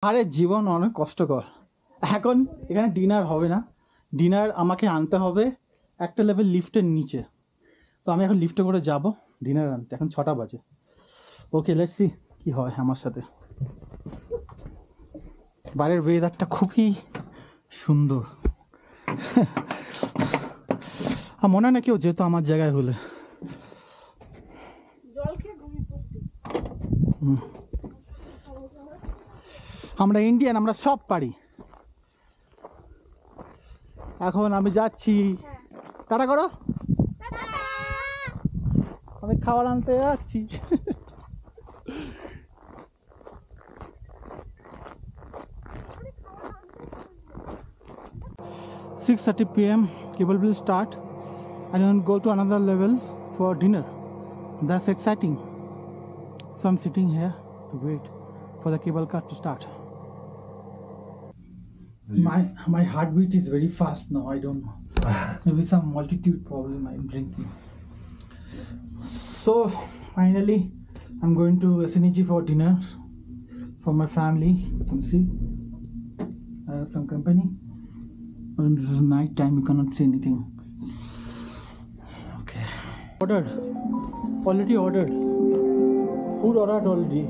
আরে জীবন অনেক কষ্টকর। এখন এখানে ডিনার হবে না, ডিনার আমাকে আনতে হবে একটা লেভেল লিফটের নিচে। তো আমি এখন লিফটে করে যাব ডিনার আনতে। এখন 6টা বাজে। ওকে, লেটস সি কী হয় আমার সাথে। বাইরের ওয়েদারটা খুবই সুন্দর। আর মনে হয় না কেউ যেত আমার জায়গায় হলে। আমরা ইন্ডিয়ান, আমরা সব পারি। এখন আমি যাচ্ছি, টাটা করো। আমি খাবার আনতে যাচ্ছি। 6:30 PM cable will start and then go to another level for dinner. That's exciting. So I'm sitting here to wait for the cable car to start. My heartbeat is very fast now. I don't know. Maybe some altitude problem I'm drinking. So finally I'm going to SNEG for dinner for my family. You can see I have some company. When this is night time, you cannot see anything. Okay. Ordered. Already ordered. Food ordered already.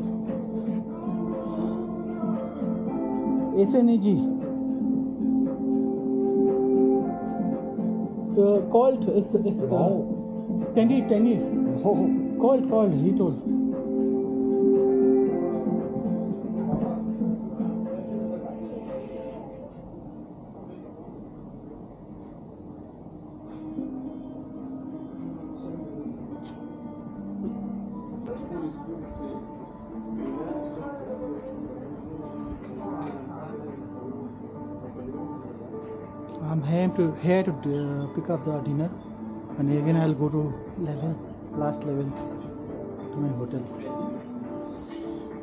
SNEG. Called. Tenny. Called. He told. I'm here to pick up the dinner, and again I'll go to last level to my hotel.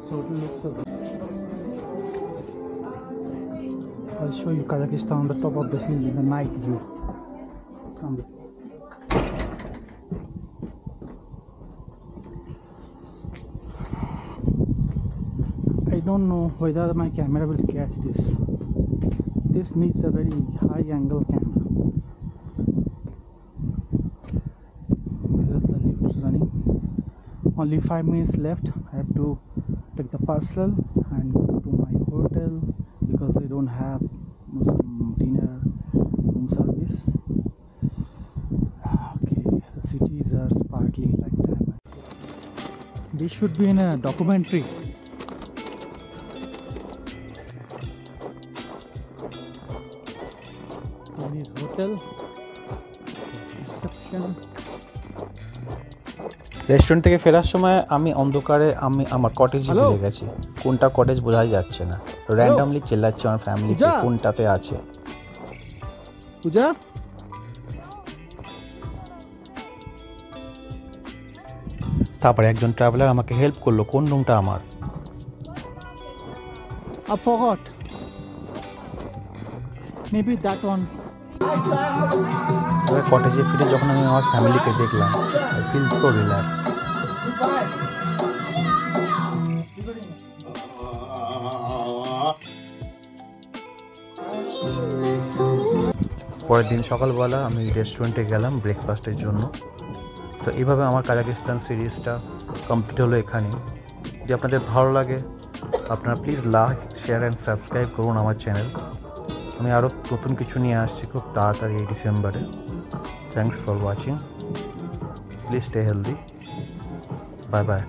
So it looks so good. I'll show you Kazakhstan on the top of the hill in the night view. Come with me. I don't know whether my camera will catch this. This needs a very high angle camera. The lift is running. Only 5 minutes left. I have to take the parcel and go to my hotel because they don't have some dinner room service. Okay, the cities are sparkling like that. This should be in a documentary. Hotel reception. Restaurant থেকে ফেরার সময় আমি অন্ধকারে আমার কটেজে ভুলে গেছি। কোনটা cottage বোঝাই যাচ্ছে না। র্যান্ডমলি চেল্লাচ্ছি আমার ফ্যামিলিকে কোনটাতে আছে। পূজা, তারপরে একজন ট্রাভেলার আমাকে হেল্প করলো কোন রুমটা আমার। I forgot. Maybe that one. কটেজে ফিরে যখন আমি আমার ফ্যামিলিকে দেখলাম, আই ফিল সো রিল্যাক্সড। পরের দিন সকালবেলা আমি রেস্টুরেন্টে গেলাম ব্রেকফাস্টের জন্য। তো এইভাবে আমার কাজাকিস্তান সিরিজটা কমপ্লিট হলো এখানে। যদি আপনাদের ভালো লাগে আপনারা please like, share and subscribe করুন আমার চ্যানেল। আমি আরও নতুন কিছু নিয়ে আসছি খুব তাড়াতাড়ি এই ডিসেম্বরে। Thanks for watching. Please stay healthy. Bye bye.